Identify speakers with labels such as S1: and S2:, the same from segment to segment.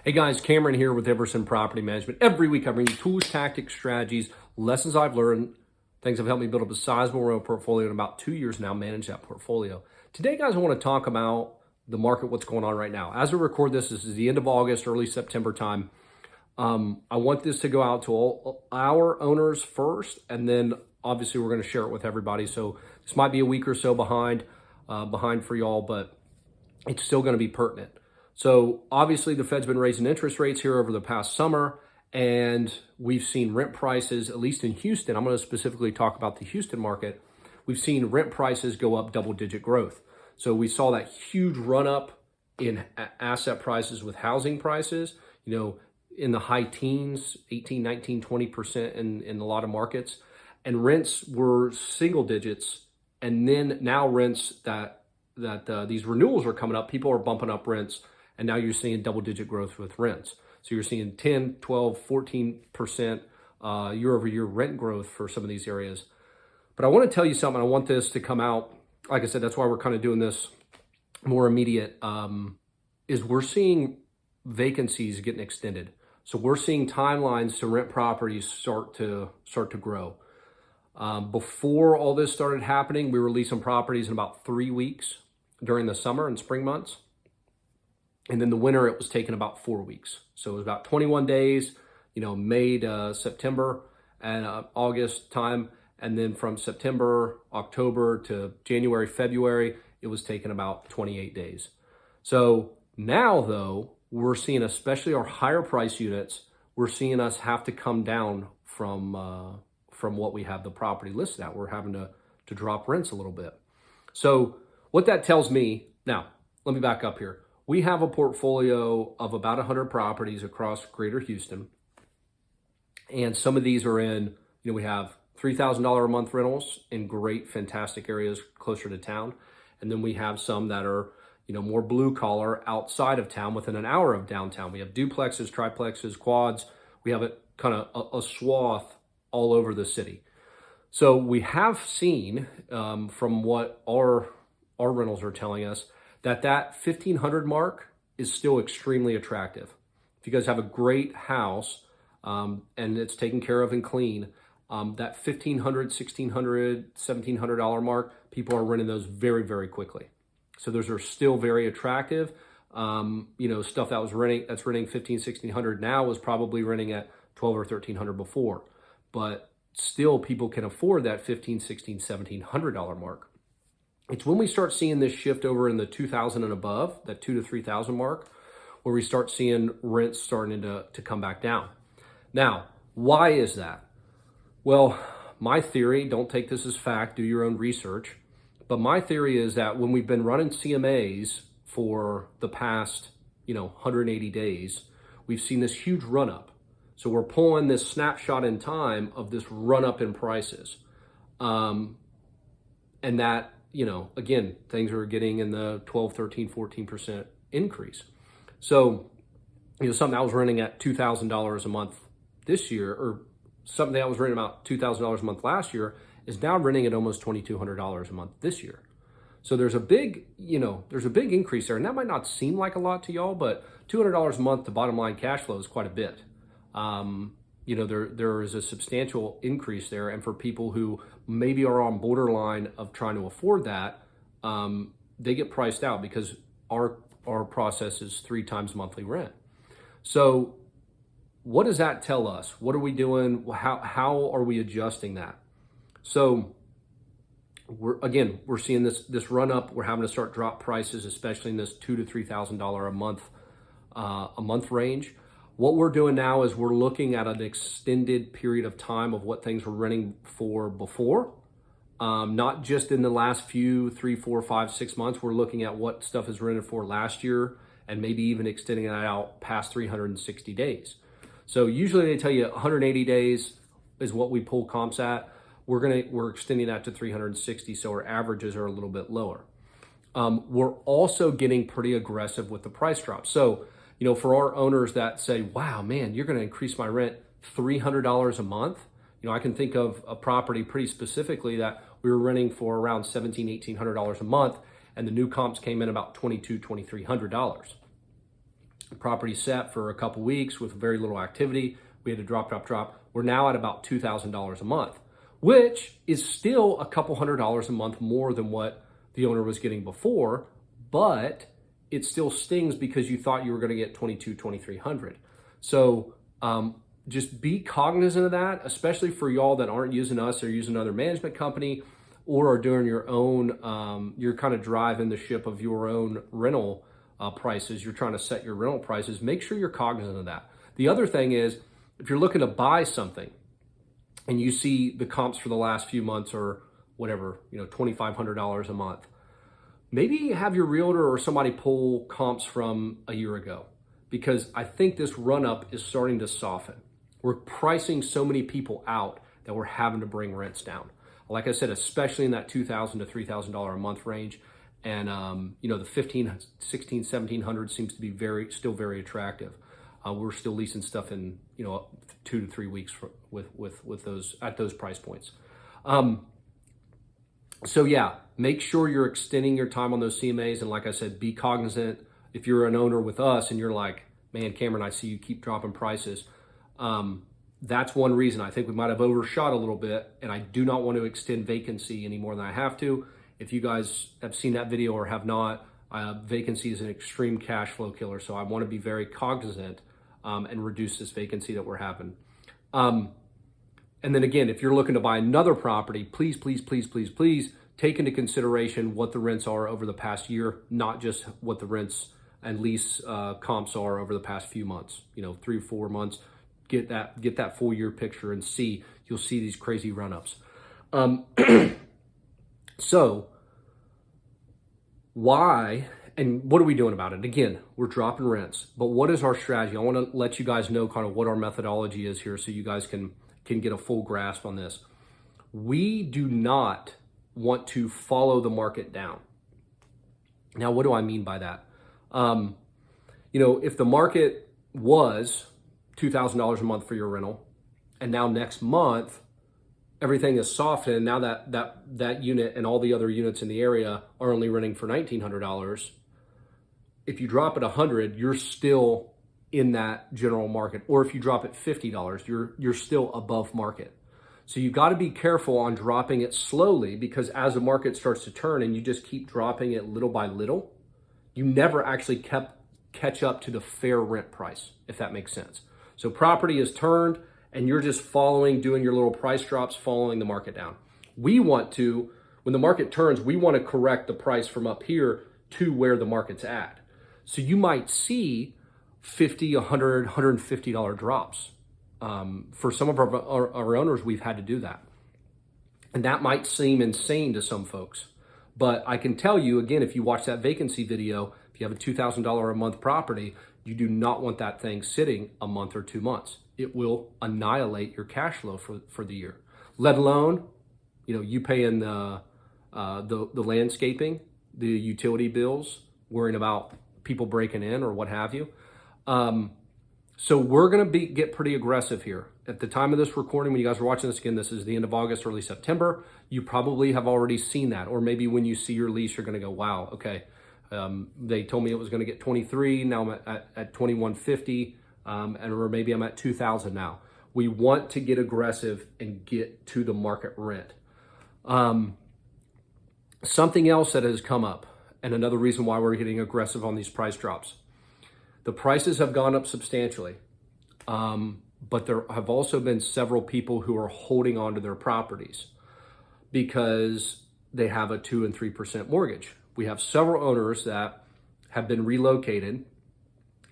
S1: Hey guys, Cameron here with Emerson Property Management. Every week I bring you tools, tactics, strategies, lessons I've learned, things that have helped me build up a sizable rental portfolio in about 2 years now, manage that portfolio. Today, guys, I want to talk about the market, what's going on right now. As we record this is the end of August, early September time. I want this to go out to all our owners first, and then obviously we're going to share it with everybody. So this might be a week or so behind for y'all, but it's still going to be pertinent. So obviously the Fed's been raising interest rates here over the past summer, and we've seen rent prices, at least in Houston. I'm going to specifically talk about the Houston market. We've seen rent prices go up double-digit growth. So we saw that huge run up in asset prices with housing prices, in the high teens, 18, 19, 20% in a lot of markets. And rents were single digits. And then now rents that these renewals are coming up, people are bumping up rents. And now you're seeing double-digit growth with rents. So you're seeing 10, 12, 14% year-over-year rent growth for some of these areas. But I want to tell you something. I want this to come out. Like I said, that's why we're kind of doing this more immediate, is we're seeing vacancies getting extended. So we're seeing timelines to rent properties start to grow. Before all this started happening, we were leasing properties in about 3 weeks during the summer and spring months. And then the winter, it was taking about 4 weeks. So it was about 21 days, May to September and August time. And then from September, October to January, February, it was taking about 28 days. So now though, we're seeing, especially our higher price units, we're seeing us have to come down from what we have the property listed at. We're having to drop rents a little bit. So what that tells me, now, let me back up here. We have a portfolio of about 100 properties across Greater Houston. And some of these are in, we have $3,000 a month rentals in great, fantastic areas closer to town. And then we have some that are, more blue collar outside of town within an hour of downtown. We have duplexes, triplexes, quads. We have it kind of a swath all over the city. So we have seen from what our rentals are telling us that 1,500 mark is still extremely attractive. If you guys have a great house and it's taken care of and clean, that $1,500, $1,600, $1,700 mark, people are renting those very, very quickly. So those are still very attractive. Stuff that's renting $1,500, $1,600 now was probably renting at $1,200 or $1,300 before. But still people can afford that $1,500, $1,600, $1,700 mark. It's when we start seeing this shift over in the 2,000 and above, that 2,000 to 3,000 mark, where we start seeing rents starting to come back down. Now, why is that? Well, my theory, don't take this as fact, do your own research, but my theory is that when we've been running CMAs for the past, 180 days, we've seen this huge run up. So we're pulling this snapshot in time of this run up in prices. And that, again, things are getting in the 12, 13, 14% increase. So, something I was renting at $2,000 a month this year, or something that was renting about $2,000 a month last year, is now renting at almost $2,200 a month this year. So there's a big increase there. And that might not seem like a lot to y'all, but $200 a month to bottom line cash flow is quite a bit. There is a substantial increase there. And for people who maybe are on borderline of trying to afford that, they get priced out because our process is 3 times monthly rent. So what does that tell us? What are we doing? How are we adjusting that? So we're seeing this run up. We're having to start drop prices, especially in this $2,000 to $3,000 a month range. What we're doing now is we're looking at an extended period of time of what things were renting for before, not just in the last few 3, 4, 5, 6 months. We're looking at what stuff is rented for last year and maybe even extending that out past 360 days. So usually they tell you 180 days is what we pull comps at. We're extending that to 360, so our averages are a little bit lower. We're also getting pretty aggressive with the price drop. So, for our owners that say, wow, man, you're going to increase my rent $300 a month. I can think of a property pretty specifically that we were renting for around $1,700, $1,800 a month, and the new comps came in about $2,200, $2,300. Property sat for a couple weeks with very little activity. We had to drop. We're now at about $2,000 a month, which is still a couple $100 a month more than what the owner was getting before, but it still stings because you thought you were going to get $2,200-$2,300. So just be cognizant of that, especially for y'all that aren't using us or using another management company or are doing your own, you're kind of driving the ship of your own rental prices. You're trying to set your rental prices. Make sure you're cognizant of that. The other thing is, if you're looking to buy something and you see the comps for the last few months or whatever, $2,500 a month, maybe have your realtor or somebody pull comps from a year ago, because I think this run up is starting to soften. We're pricing so many people out that we're having to bring rents down. Like I said, especially in that $2,000 to $3,000 a month range. And, the $1,500, $1,600, $1,700 seems to be still very attractive. We're still leasing stuff in, 2 to 3 weeks with those at those price points. So yeah, make sure you're extending your time on those CMAs. And like I said, be cognizant. If you're an owner with us and you're like, man, Cameron, I see you keep dropping prices. That's one reason. I think we might have overshot a little bit, and I do not want to extend vacancy any more than I have to. If you guys have seen that video or have not, vacancy is an extreme cash flow killer. So I want to be very cognizant and reduce this vacancy that we're having. And then again, if you're looking to buy another property, please take into consideration what the rents are over the past year, not just what the rents and lease comps are over the past few months, 3 or 4 months. Get that full year picture and you'll see these crazy run-ups. So why, and what are we doing about it? Again, we're dropping rents, but what is our strategy? I want to let you guys know kind of what our methodology is here so you guys can get a full grasp on this. We do not want to follow the market down. Now, what do I mean by that? If the market was $2,000 a month for your rental, and now next month, everything is softened, and now that unit and all the other units in the area are only renting for $1,900. If you drop it $100, you're still in that general market. Or if you drop it $50, you're still above market. So you've got to be careful on dropping it slowly, because as the market starts to turn and you just keep dropping it little by little, you never actually catch up to the fair rent price, if that makes sense. So property is turned and you're just doing your little price drops, following the market down. We want to, when the market turns, we want to correct the price from up here to where the market's at. So you might see $50, $100, $150 drops. For some of our owners, we've had to do that. And that might seem insane to some folks. But I can tell you, again, if you watch that vacancy video, if you have a $2,000 a month property, you do not want that thing sitting a month or 2 months. It will annihilate your cash flow for the year. Let alone, you paying the landscaping, the utility bills, worrying about people breaking in or what have you. So we're going to get pretty aggressive here. At the time of this recording, when you guys are watching this, again, this is the end of August, early September. You probably have already seen that. Or maybe when you see your lease, you're going to go, wow, okay. They told me it was going to get 23. Now I'm at 2150. Or maybe I'm at 2,000 now. We want to get aggressive and get to the market rent. Something else that has come up, and another reason why we're getting aggressive on these price drops. The prices have gone up substantially, but there have also been several people who are holding on to their properties because they have a 2 and 3% mortgage. We have several owners that have been relocated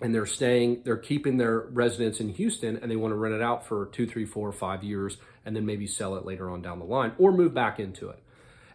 S1: and they're keeping their residence in Houston, and they want to rent it out for 2, 3, 4, 5 years and then maybe sell it later on down the line or move back into it.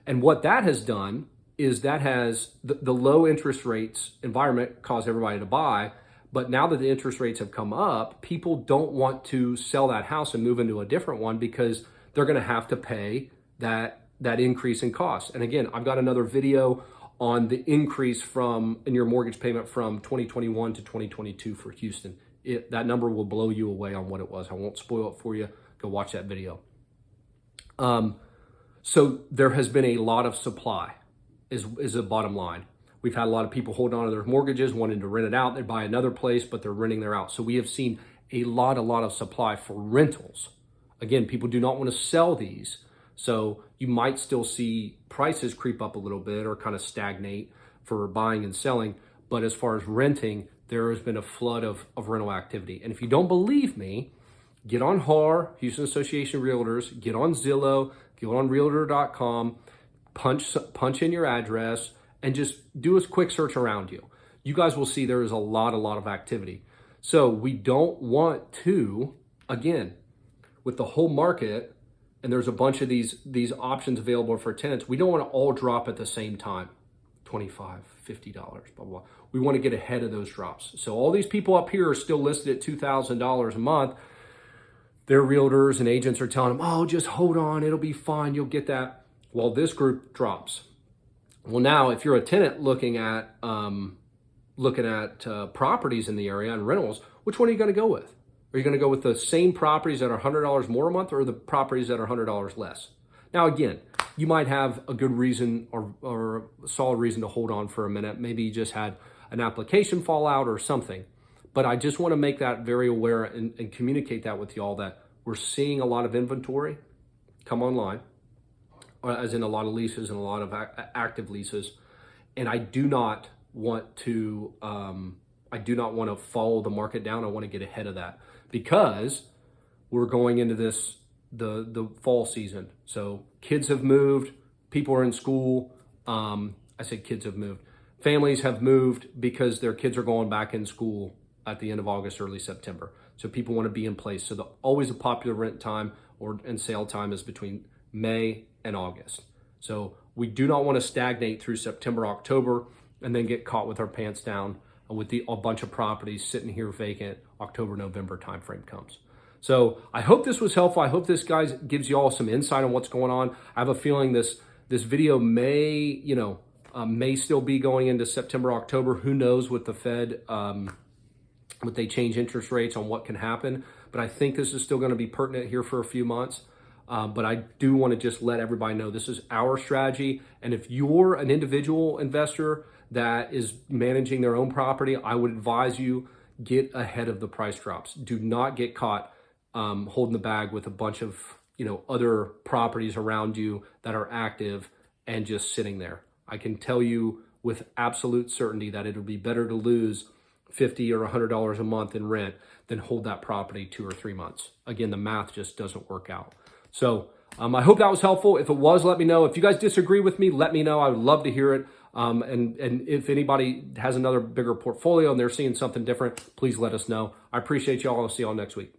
S1: And what that has done is that has the low interest rates environment caused everybody to buy. But now that the interest rates have come up, people don't want to sell that house and move into a different one because they're going to have to pay that increase in cost. And again, I've got another video on the increase in your mortgage payment from 2021 to 2022 for Houston. That number will blow you away on what it was. I won't spoil it for you. Go watch that video. So there has been a lot of supply is the bottom line. We've had a lot of people holding on to their mortgages, wanting to rent it out. They buy another place, but they're renting there out. So we have seen a lot of supply for rentals. Again, people do not want to sell these. So you might still see prices creep up a little bit or kind of stagnate for buying and selling. But as far as renting, there has been a flood of rental activity. And if you don't believe me, get on HAR, Houston Association of Realtors, get on Zillow, get on realtor.com, punch in your address, and just do a quick search around you. You guys will see there is a lot of activity. So we don't want to, again, with the whole market, and there's a bunch of these options available for tenants, we don't want to all drop at the same time. $25, $50, blah, blah. We want to get ahead of those drops. So all these people up here are still listed at $2,000 a month. Their realtors and agents are telling them, oh, just hold on, it'll be fine, you'll get that. Well, this group drops. Well, now if you're a tenant looking at properties in the area and rentals, which one are you going to go with? Are you going to go with the same properties that are $100 more a month or the properties that are $100 less? Now, again, you might have a good reason or a solid reason to hold on for a minute. Maybe you just had an application fall out or something. But I just want to make that very aware and communicate that with y'all that we're seeing a lot of inventory come online, as in a lot of leases and a lot of active leases. And I do not want to follow the market down. I want to get ahead of that because we're going into the fall season. So kids have moved, people are in school. I said kids have moved. Families have moved because their kids are going back in school at the end of August, early September. So people want to be in place. So always a popular rent time and sale time is between May and August. So we do not want to stagnate through September, October, and then get caught with our pants down with a bunch of properties sitting here vacant October, November timeframe comes. So I hope this was helpful. I hope this, guys, gives you all some insight on what's going on. I have a feeling this video may still be going into September, October. Who knows with the Fed, would they change interest rates on what can happen? But I think this is still going to be pertinent here for a few months. But I do want to just let everybody know this is our strategy. And if you're an individual investor that is managing their own property, I would advise you get ahead of the price drops. Do not get caught holding the bag with a bunch of other properties around you that are active and just sitting there. I can tell you with absolute certainty that it'll be better to lose $50 or $100 a month in rent than hold that property 2 or 3 months. Again, the math just doesn't work out. So I hope that was helpful. If it was, let me know. If you guys disagree with me, let me know. I would love to hear it. And if anybody has another bigger portfolio and they're seeing something different, please let us know. I appreciate y'all. I'll see y'all next week.